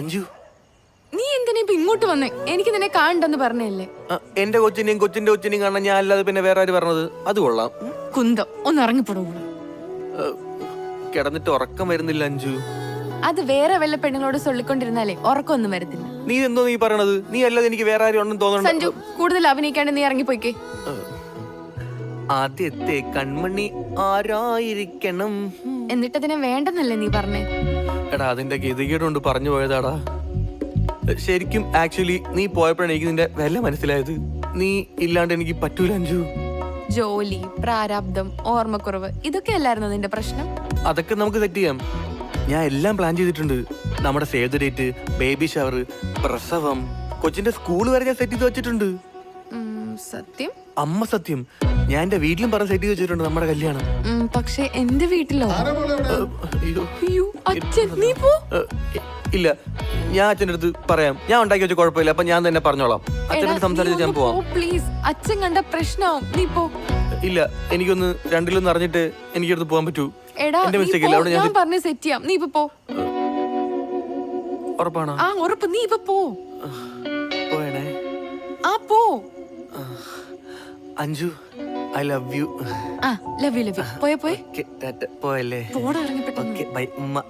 അഞ്ജു, നീ എന്തിനാ ഇപ്പൊ ഇങ്ങോട്ട് വന്നേ? എനിക്ക് നിന്നെ കാണണ്ടെന്ന് പറഞ്ഞല്ലേ? എന്റെ കൊച്ചിനെയും കൊച്ചിന്റെയും കാണാൻ ഞാൻ അല്ലാതെ പിന്നെ വേറെ ആര് പറഞ്ഞത്? അത് കൊള്ളാം. കുന്തം ഒന്ന് ഇറങ്ങിപ്പോടും. കിടന്നിട്ട് ഉറക്കം വരുന്നില്ല അഞ്ജു. അത് വേറെ വല്ല പെണ്ണുങ്ങളോട് ചൊല്ലിക്കൊണ്ടിരുന്നാലേ ഉറക്കമൊന്നും വരത്തില്ല. നീ എന്തോ നീ പറയണത്? നീ അല്ലാതെ എനിക്ക് വേറെ ആരും ഉണ്ടെന്ന് സഞ്ജു, തോന്നുന്നു. കൂടുതൽ അഭിനയിക്കാണ്ട് നീ ഇറങ്ങിപ്പോയിക്കേ. ആദ്യത്തെ കൺമണി ആരായിരിക്കണം? എന്നിട്ടതിനെ വേണ്ടെന്നല്ലേ നീ പറഞ്ഞേ? എടാ, അതിന്റെ ഗതികേട് കൊണ്ട് പറഞ്ഞു പോയതാടാ. ശരിക്കും ആക്ച്വലി നീ പോയപ്പോഴാണ് എനിക്ക് നിന്റെ വില മനസ്സിലായത്. നീ ഇല്ലാണ്ട് എനിക്ക് പറ്റൂല അഞ്ജു. ജോലി, പ്രാരാബ്ദം, ഓർമ്മക്കുറവ്, ഇതൊക്കെ അല്ലായിരുന്നു നിന്റെ പ്രശ്നം? അതൊക്കെ നമുക്ക് സെറ്റ് ചെയ്യാം. ഞാൻ എല്ലാം പ്ലാൻ ചെയ്തിട്ടുണ്ട്. നമ്മുടെ save the date, baby shower, പ്രസവം, കൊച്ചിന്റെ സ്കൂൾ വരെ ഞാൻ സെറ്റ് ചെയ്ത് വെച്ചിട്ടുണ്ട്. സത്യം? അമ്മ സത്യം. ഞാൻ എന്റെ വീട്ടിലും പറഞ്ഞ് സെറ്റ് ചെയ്ത് വെച്ചിട്ടുണ്ട് നമ്മുടെ കല്യാണം. പക്ഷെ എന്റെ വീട്ടിലോ? അയ്യോ, അച്ഛൻ, നീ പോ. ഇല്ല, ഞാൻ അച്ഛൻ്റെ അടുത്ത് പറയാം. ഞാൻ ഉണ്ടാക്കി വെച്ച കുഴപ്പമില്ല. അപ്പൊ ഞാൻ തന്നെ പറഞ്ഞോളാം. അച്ഛനോട് സംസാരിച്ച് ഞാൻ പോവാം. പ്ലീസ്, അച്ഛൻ കണ്ട പ്രശ്നമാവും. നീ പോ. ഇല്ല, എനിക്കൊന്ന് രണ്ടിലൊന്ന് അറിഞ്ഞിട്ട് എനിക്കടുത്ത് പോകാൻ പറ്റൂ. എടാ, എന്റെ മിസ്റ്റേക്ക് ഇല്ല. അവിടെ ഞാൻ പറഞ്ഞ് സെറ്റ് ചെയ്യാം. നീ ഇപ്പൊ പോ. ഉറപ്പാണോ? ആ, ഉറപ്പ്. നീ ഇപ്പൊ പോ. പോയണേ. ആ, പോ. Anju, I love you. Love you. പോയെ. പോയല്ലേ? പോടാ, ഇറങ്ങിപ്പെട്ടു. ബൈ ഉമ്മ.